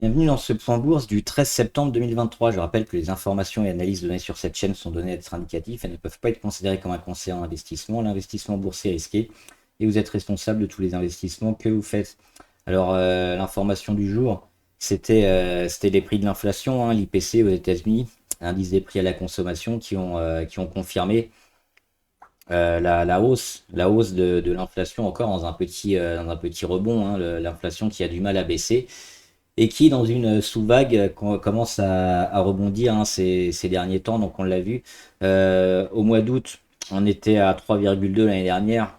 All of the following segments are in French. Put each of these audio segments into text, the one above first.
Bienvenue dans ce point bourse du 13 septembre 2023. Je rappelle que les informations et analyses données sur cette chaîne sont données à titre indicatif et ne peuvent pas être considérées comme un conseil en investissement. L'investissement boursier est risqué et vous êtes responsable de tous les investissements que vous faites. Alors, l'information du jour, c'était les prix de l'inflation, hein, l'IPC aux États-Unis, l'indice des prix à la consommation qui ont confirmé la hausse de l'inflation encore dans un petit rebond, hein, l'inflation qui a du mal à baisser et qui, dans une sous-vague, commence à rebondir, hein, ces derniers temps. Donc, on l'a vu. Au mois d'août, on était à 3,2 l'année dernière.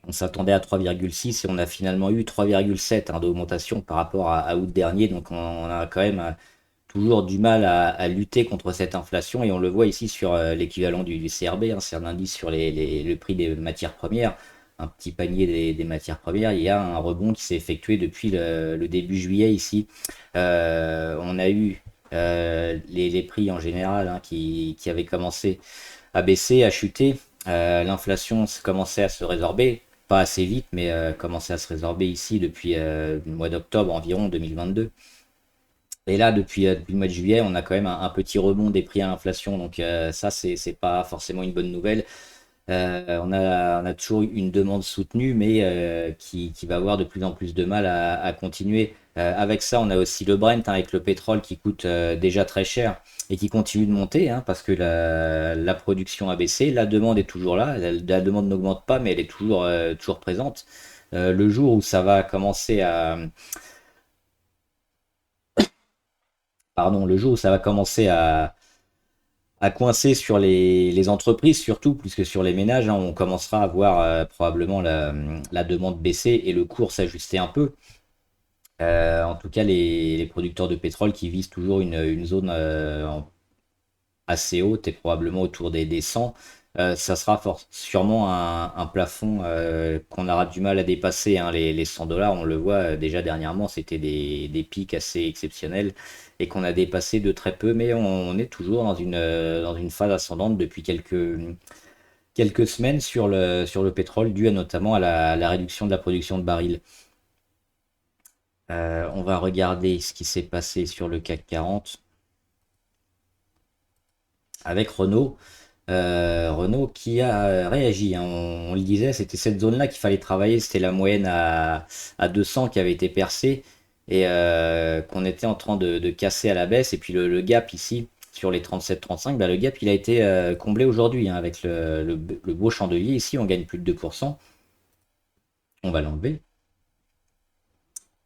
On s'attendait à 3,6 et on a finalement eu 3,7, hein, d'augmentation par rapport à août dernier. Donc, on a quand même toujours du mal à lutter contre cette inflation et on le voit ici sur l'équivalent du CRB, hein, c'est un indice sur le prix des matières premières, un petit panier des matières premières. Il y a un rebond qui s'est effectué depuis le début juillet ici. On a eu les prix en général, hein, qui avaient commencé à baisser, à chuter. L'inflation commençait à se résorber, pas assez vite, mais commençait à se résorber ici depuis le mois d'octobre environ 2022. Et là, depuis le mois de juillet, on a quand même un petit rebond des prix à l'inflation. Donc ça, c'est pas forcément une bonne nouvelle. On a toujours une demande soutenue, mais qui va avoir de plus en plus de mal à continuer. Avec ça, on a aussi le Brent, hein, avec le pétrole qui coûte déjà très cher et qui continue de monter, hein, parce que la production a baissé. La demande est toujours là. La demande n'augmente pas, mais elle est toujours présente. Le jour où ça va commencer pardon, le jour où ça va commencer à coincer sur les entreprises surtout, plus que sur les ménages, hein, on commencera à voir probablement la demande baisser et le cours s'ajuster un peu. En tout cas, les producteurs de pétrole qui visent toujours une zone assez haute et probablement autour des 100, ça sera sûrement un plafond qu'on aura du mal à dépasser, hein. Les 100 dollars, on le voit déjà dernièrement, c'était des pics assez exceptionnels et qu'on a dépassé de très peu, mais on est toujours dans une phase ascendante depuis quelques semaines sur le pétrole, dû notamment à la réduction de la production de barils. On va regarder ce qui s'est passé sur le CAC 40 avec Renault. Renault qui a réagi, hein. On le disait, c'était cette zone-là qu'il fallait travailler. C'était la moyenne à 200 qui avait été percée et qu'on était en train de casser à la baisse. Et puis le gap ici, sur les 37-35, bah, le gap il a été comblé aujourd'hui, hein, avec le beau chandelier. Ici, on gagne plus de 2%. On va l'enlever.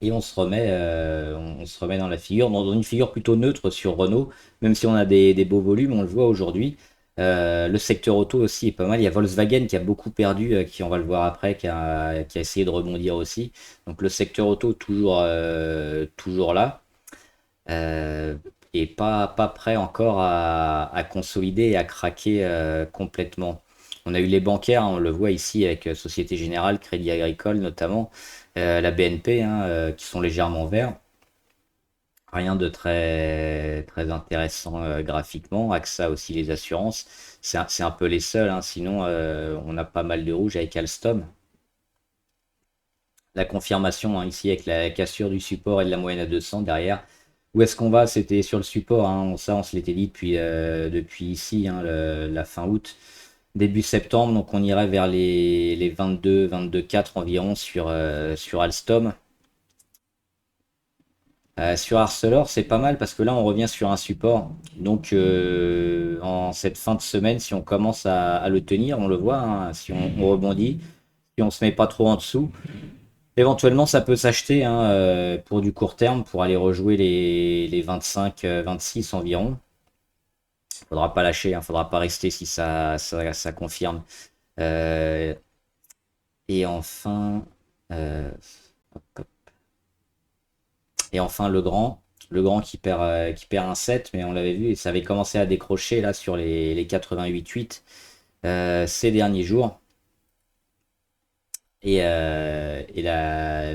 Et on se remet dans la figure, dans une figure plutôt neutre sur Renault, même si on a des beaux volumes, on le voit aujourd'hui. Le secteur auto aussi est pas mal. Il y a Volkswagen qui a beaucoup perdu, qui on va le voir après, qui a essayé de rebondir aussi. Donc le secteur auto toujours là, euh, et pas prêt encore à consolider et à craquer complètement. On a eu les bancaires, hein, on le voit ici avec Société Générale, Crédit Agricole notamment, la BNP, hein, qui sont légèrement verts. Rien de très, très intéressant graphiquement. AXA aussi, les assurances. C'est un peu les seuls, hein. Sinon, on a pas mal de rouge avec Alstom. La confirmation, hein, ici avec la cassure du support et de la moyenne à 200 derrière. Où est-ce qu'on va? C'était sur le support, hein. Ça, on se l'était dit depuis ici, hein, la fin août, début septembre. Donc on irait vers les 22, 22,4 environ sur Alstom. Sur Arcelor, c'est pas mal parce que là, on revient sur un support. Donc, en cette fin de semaine, si on commence à le tenir, on le voit, hein, si on rebondit, si on se met pas trop en dessous, éventuellement, ça peut s'acheter, hein, pour du court terme, pour aller rejouer les 25, 26 environ. Faudra pas lâcher, hein, faudra pas rester si ça confirme. Euh, et enfin, euh, hop, hop. Et enfin, le grand qui perd un 7, mais on l'avait vu, et ça avait commencé à décrocher là sur les 88,8 ces derniers jours. Et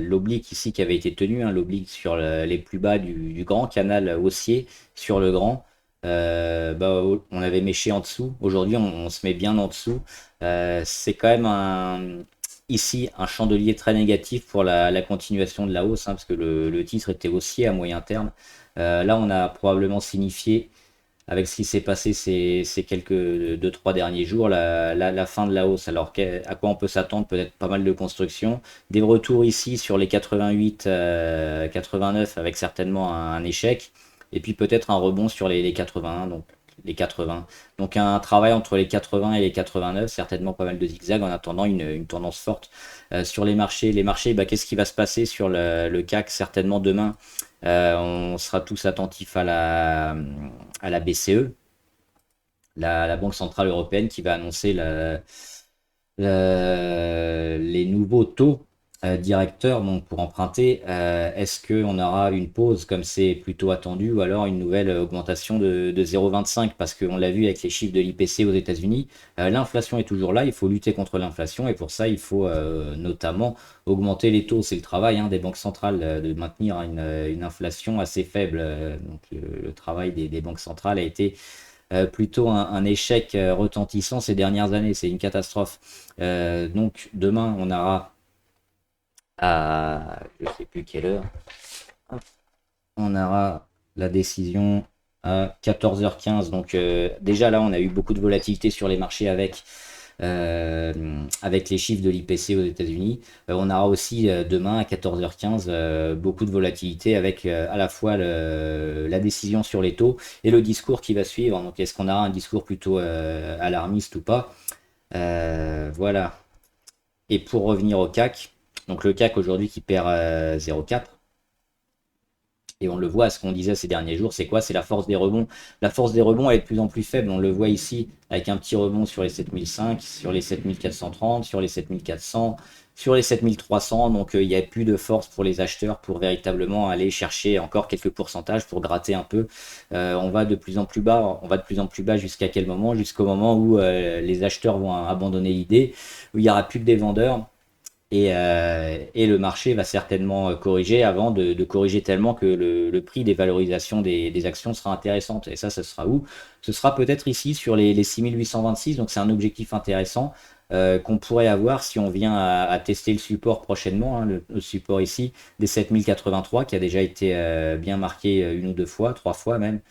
l'oblique ici qui avait été tenu, hein, l'oblique sur les plus bas du grand canal haussier sur le grand, bah, on avait méché en dessous. Aujourd'hui, on se met bien en dessous. C'est quand même ici un chandelier très négatif pour la continuation de la hausse, hein, parce que le titre était haussier à moyen terme. Là, on a probablement signifié, avec ce qui s'est passé ces quelques 2-3 derniers jours, la fin de la hausse. Alors, à quoi on peut s'attendre? Peut-être pas mal de construction. Des retours ici sur les 88, 89, avec certainement un échec. Et puis peut-être un rebond sur les 81. Donc, les 80. Donc un travail entre les 80 et les 89, certainement pas mal de zigzags en attendant une tendance forte sur les marchés. Les marchés, bah, qu'est-ce qui va se passer sur le CAC? Certainement demain, on sera tous attentifs à la BCE, la Banque Centrale Européenne, qui va annoncer les nouveaux taux directeurs donc pour emprunter. Est-ce qu'on aura une pause comme c'est plutôt attendu ou alors une nouvelle augmentation de 0,25? Parce qu'on l'a vu avec les chiffres de l'IPC aux États-Unis, l'inflation est toujours là, il faut lutter contre l'inflation et pour ça il faut notamment augmenter les taux. C'est le travail hein, des banques centrales de maintenir une inflation assez faible. Donc le travail des banques centrales a été plutôt un échec retentissant ces dernières années. C'est une catastrophe. Donc demain, on aura à je sais plus quelle heure. On aura la décision à 14h15. Donc déjà là, on a eu beaucoup de volatilité sur les marchés avec les chiffres de l'IPC aux États-Unis. On aura aussi demain à 14h15 beaucoup de volatilité avec à la fois la décision sur les taux et le discours qui va suivre. Donc est-ce qu'on aura un discours plutôt alarmiste ou pas? Voilà. Et pour revenir au CAC, donc le CAC aujourd'hui qui perd 0,4. Et on le voit, ce qu'on disait ces derniers jours, c'est quoi? C'est la force des rebonds. La force des rebonds, elle est de plus en plus faible. On le voit ici avec un petit rebond sur les 7005, sur les 7430, sur les 7400, sur les 7300. Donc il n'y a plus de force pour les acheteurs pour véritablement aller chercher encore quelques pourcentages pour gratter un peu. On va de plus en plus bas. On va de plus en plus bas jusqu'à quel moment? Jusqu'au moment où les acheteurs vont abandonner l'idée, où il n'y aura plus que des vendeurs. Et le marché va certainement corriger avant de corriger tellement que le prix des valorisations des actions sera intéressante. Et ça sera où? Ce sera peut-être ici sur les 6826. Donc c'est un objectif intéressant qu'on pourrait avoir si on vient à tester le support prochainement. Hein, le support ici des 7083 qui a déjà été bien marqué une ou deux fois, trois fois même.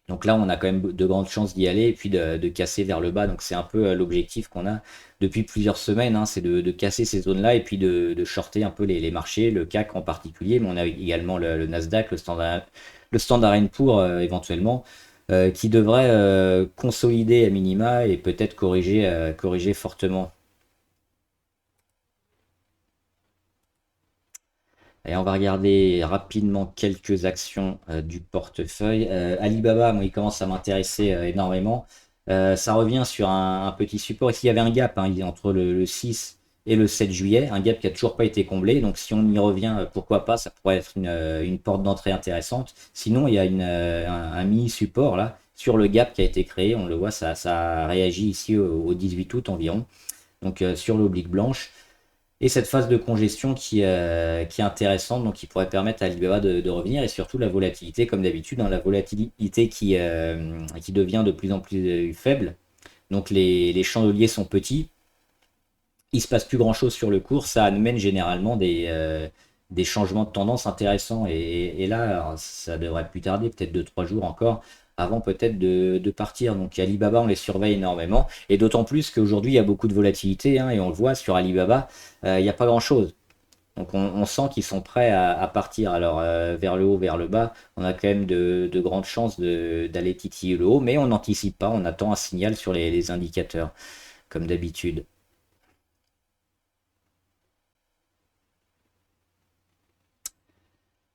Donc là, on a quand même de grandes chances d'y aller et puis de casser vers le bas. Donc c'est un peu l'objectif qu'on a depuis plusieurs semaines, hein, c'est de casser ces zones-là et puis de shorter un peu les marchés, le CAC en particulier, mais on a également le Nasdaq, le Standard Poor's éventuellement, qui devrait consolider à minima et peut-être corriger fortement. Et on va regarder rapidement quelques actions du portefeuille. Alibaba, moi, il commence à m'intéresser énormément. Ça revient sur un petit support. Ici, il y avait un gap hein, entre le 6 et le 7 juillet, un gap qui n'a toujours pas été comblé. Donc, si on y revient, pourquoi pas, ça pourrait être une porte d'entrée intéressante. Sinon, il y a un mini-support là sur le gap qui a été créé. On le voit, ça réagit ici au 18 août environ. Donc, sur l'oblique blanche. Et cette phase de congestion qui est intéressante, donc qui pourrait permettre à Alibaba de revenir, et surtout la volatilité, comme d'habitude, hein, la volatilité qui devient de plus en plus faible. Donc les chandeliers sont petits, il se passe plus grand-chose sur le cours, ça amène généralement des changements de tendance intéressants. Et là, alors, ça devrait plus tarder, peut-être 2-3 jours encore, avant peut-être de partir. Donc Alibaba, on les surveille énormément. Et d'autant plus qu'aujourd'hui, il y a beaucoup de volatilité, hein, et on le voit sur Alibaba, il n'y a pas grand-chose. Donc on sent qu'ils sont prêts à partir. Alors vers le haut, vers le bas, on a quand même de grandes chances d'aller titiller le haut, mais on n'anticipe pas, on attend un signal sur les indicateurs, comme d'habitude.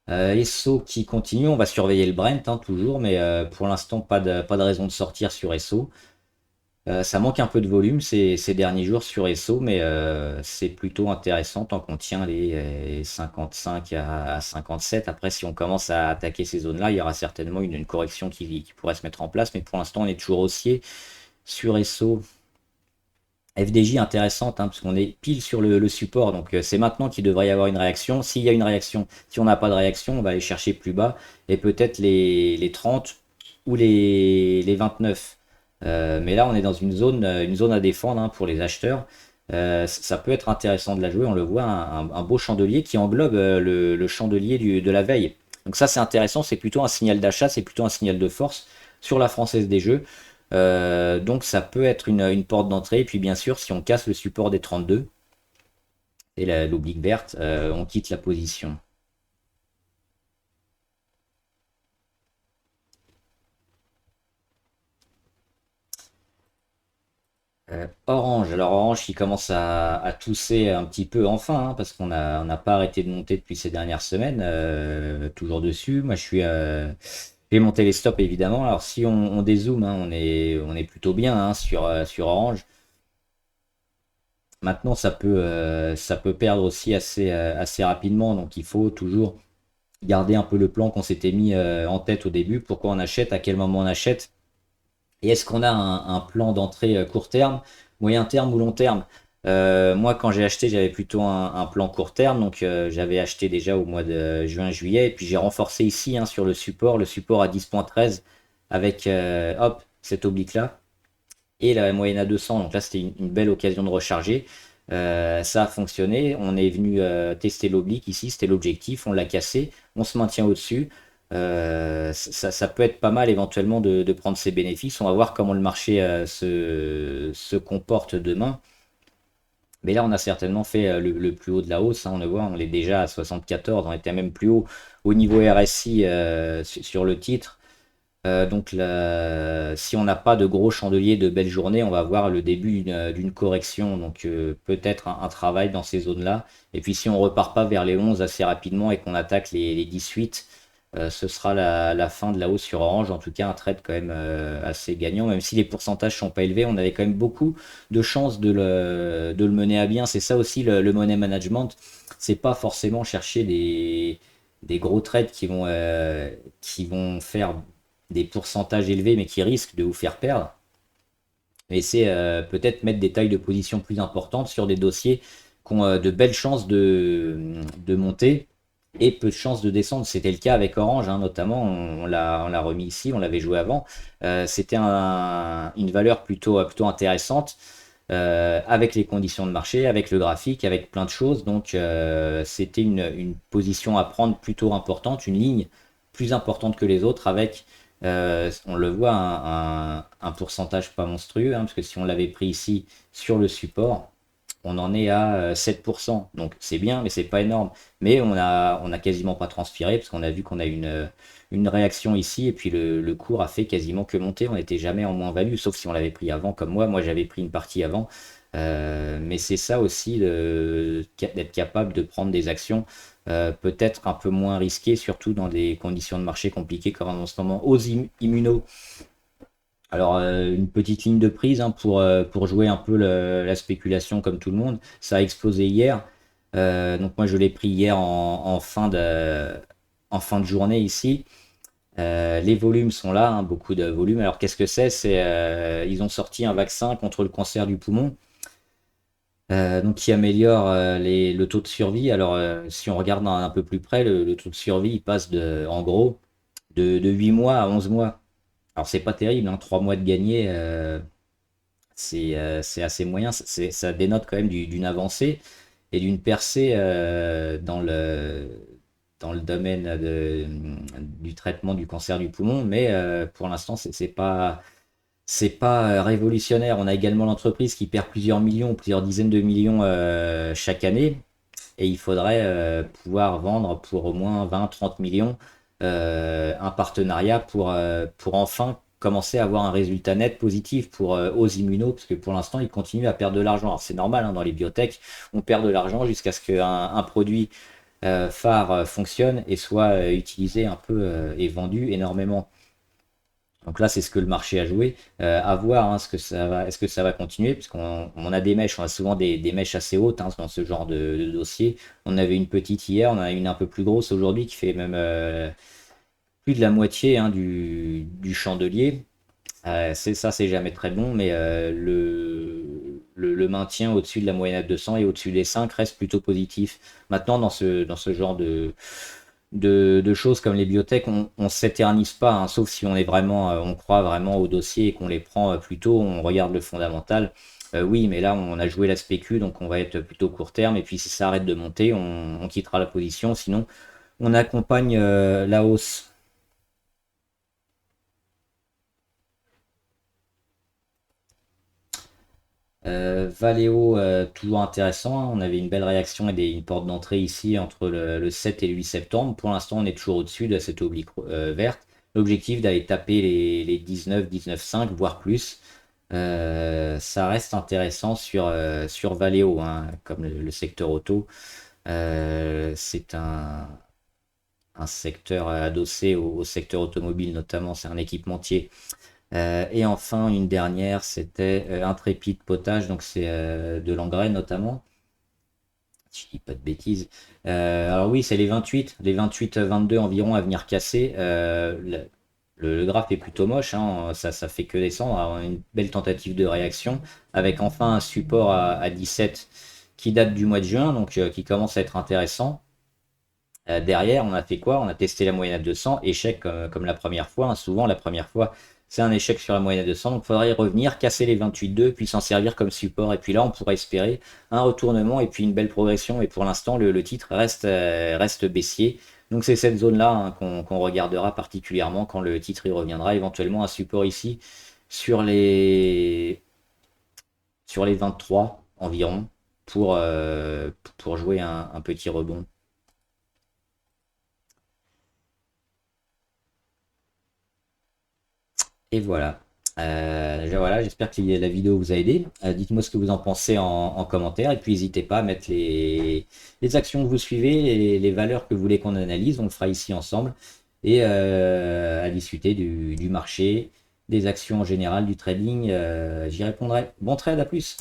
Esso qui continue, on va surveiller le Brent hein, toujours, mais pour l'instant pas de raison de sortir sur Esso. Ça manque un peu de volume ces derniers jours sur Esso, mais c'est plutôt intéressant tant qu'on tient les 55 à 57. Après, si on commence à attaquer ces zones-là, il y aura certainement une correction qui pourrait se mettre en place, mais pour l'instant on est toujours haussier sur Esso. FDJ intéressante, hein, parce qu'on est pile sur le support, donc c'est maintenant qu'il devrait y avoir une réaction. S'il y a une réaction, si on n'a pas de réaction, on va aller chercher plus bas, et peut-être les 30 ou les 29. Mais là, on est dans une zone à défendre hein, pour les acheteurs. Ça peut être intéressant de la jouer. On le voit, un beau chandelier qui englobe le chandelier de la veille. Donc ça, c'est intéressant. C'est plutôt un signal d'achat, c'est plutôt un signal de force sur la Française des Jeux. Donc ça peut être une porte d'entrée. Et puis bien sûr, si on casse le support des 32 et l'oblique verte, on quitte la position. Orange, alors Orange qui commence à tousser un petit peu enfin, hein, parce on n'a pas arrêté de monter depuis ces dernières semaines, toujours dessus. Moi, j'ai monté les stops évidemment. Alors si on dézoome, hein, on est plutôt bien, hein, sur Orange. Maintenant, ça peut perdre aussi assez rapidement, donc il faut toujours garder un peu le plan qu'on s'était mis en tête au début. Pourquoi on achète, à quel moment on achète, et est-ce qu'on a un plan d'entrée court terme, moyen terme ou long terme? Moi, quand j'ai acheté, j'avais plutôt un plan court terme, donc j'avais acheté déjà au mois de juin-juillet, et puis j'ai renforcé ici, hein, sur le support à 10,13 avec hop, cette oblique-là, et la moyenne à 200, donc là c'était une belle occasion de recharger. Ça a fonctionné, on est venu tester l'oblique ici, c'était l'objectif, on l'a cassé, on se maintient au-dessus. Ça peut être pas mal éventuellement de prendre ses bénéfices. On va voir comment le marché se comporte demain. Mais là, on a certainement fait le plus haut de la hausse, hein. On le voit, on est déjà à 74, on était même plus haut au niveau RSI sur le titre. Donc si on n'a pas de gros chandeliers, de belles journées, on va voir le début d'une correction. Donc peut-être un travail dans ces zones-là. Et puis si on repart pas vers les 11 assez rapidement et qu'on attaque les 18, ce sera la fin de la hausse sur Orange. En tout cas, un trade quand même assez gagnant. Même si les pourcentages sont pas élevés, on avait quand même beaucoup de chances de le mener à bien. C'est ça aussi le money management. C'est pas forcément chercher des gros trades qui vont faire des pourcentages élevés mais qui risquent de vous faire perdre. Mais c'est peut-être mettre des tailles de position plus importantes sur des dossiers qui ont de belles chances de monter et peu de chances de descendre. C'était le cas avec Orange, hein, notamment. On l'a remis ici, on l'avait joué avant. C'était une valeur plutôt intéressante. Avec les conditions de marché, avec le graphique, avec plein de choses. Donc c'était une position à prendre plutôt importante, une ligne plus importante que les autres avec, on le voit, un pourcentage pas monstrueux, hein, parce que si on l'avait pris ici sur le support, on en est à 7%. Donc c'est bien, mais c'est pas énorme. Mais on a quasiment pas transpiré, parce qu'on a vu qu'on a une réaction ici, et puis le cours a fait quasiment que monter. On n'était jamais en moins-value, sauf si on l'avait pris avant, comme moi. Moi, j'avais pris une partie avant. Mais c'est ça aussi, d'être capable de prendre des actions peut-être un peu moins risquées, surtout dans des conditions de marché compliquées comme en ce moment aux immunos. Alors, une petite ligne de prise, hein, pour jouer un peu la spéculation comme tout le monde. Ça a explosé hier. Donc moi, je l'ai pris hier en fin de journée ici. Les volumes sont là, hein, beaucoup de volumes. Alors qu'est-ce que c'est? Ils ont sorti un vaccin contre le cancer du poumon, donc qui améliore le taux de survie. Alors si on regarde un peu plus près, le taux de survie il passe en gros de 8 mois à 11 mois. Alors c'est pas terrible, hein, 3 mois de gagné, c'est assez moyen. Ça dénote quand même d'une avancée et d'une percée dans le domaine du traitement du cancer du poumon, mais pour l'instant, c'est pas révolutionnaire. On a également l'entreprise qui perd plusieurs millions, plusieurs dizaines de millions chaque année, et il faudrait pouvoir vendre pour au moins 20-30 millions un partenariat pour enfin commencer à avoir un résultat net positif pour aux immunos, parce que pour l'instant, ils continuent à perdre de l'argent. Alors c'est normal, hein, dans les biotech, on perd de l'argent jusqu'à ce qu'un produit phare fonctionne et soit utilisé un peu et vendu énormément. Donc là, c'est ce que le marché a joué. À voir, hein, est-ce que ça va continuer, parce qu'on a des mèches, on a souvent des mèches assez hautes, hein, dans ce genre de dossier. On avait une petite hier, on a une un peu plus grosse aujourd'hui qui fait même plus de la moitié, hein, du chandelier. C'est jamais très bon, mais le maintien au-dessus de la moyenne à 200 et au-dessus des 5 reste plutôt positif. Maintenant, dans ce genre de choses comme les biotech, on s'éternise pas, hein, sauf si on croit vraiment au dossier et qu'on les prend plutôt, on regarde le fondamental. Oui, mais là, on a joué la spécu, donc on va être plutôt court terme. Et puis, si ça arrête de monter, on quittera la position. Sinon, on accompagne la hausse. Valeo, toujours intéressant, hein. On avait une belle réaction et une porte d'entrée ici entre le 7 et le 8 septembre. Pour l'instant, on est toujours au-dessus de cette oblique verte. L'objectif d'aller taper les 19, 19,5, voire plus. Ça reste intéressant sur Valeo, hein, comme le secteur auto. C'est un secteur adossé au secteur automobile notamment, c'est un équipementier. Et enfin, une dernière, c'était Intrépide Potage, donc c'est de l'engrais notamment. Si je dis pas de bêtises. Alors oui, c'est les 28-22 environ à venir casser. Le graphe est plutôt moche, hein, ça fait que descendre. Alors, une belle tentative de réaction avec enfin un support à 17 qui date du mois de juin, donc qui commence à être intéressant. Derrière, on a fait quoi? On a testé la moyenne à 200, échec comme la première fois, hein. Souvent, la première fois, c'est un échec sur la moyenne à 200. Donc, il faudrait y revenir, casser les 28,2, puis s'en servir comme support. Et puis là, on pourrait espérer un retournement et puis une belle progression. Et pour l'instant, le titre reste baissier. Donc, c'est cette zone-là, hein, qu'on regardera particulièrement quand le titre y reviendra. Éventuellement, un support ici sur les 23 environ pour jouer un petit rebond. Et voilà. Voilà, j'espère que la vidéo vous a aidé. Dites-moi ce que vous en pensez en commentaire. Et puis n'hésitez pas à mettre les actions que vous suivez et les valeurs que vous voulez qu'on analyse. On le fera ici ensemble. Et à discuter du marché, des actions en général, du trading. J'y répondrai. Bon trade, à plus.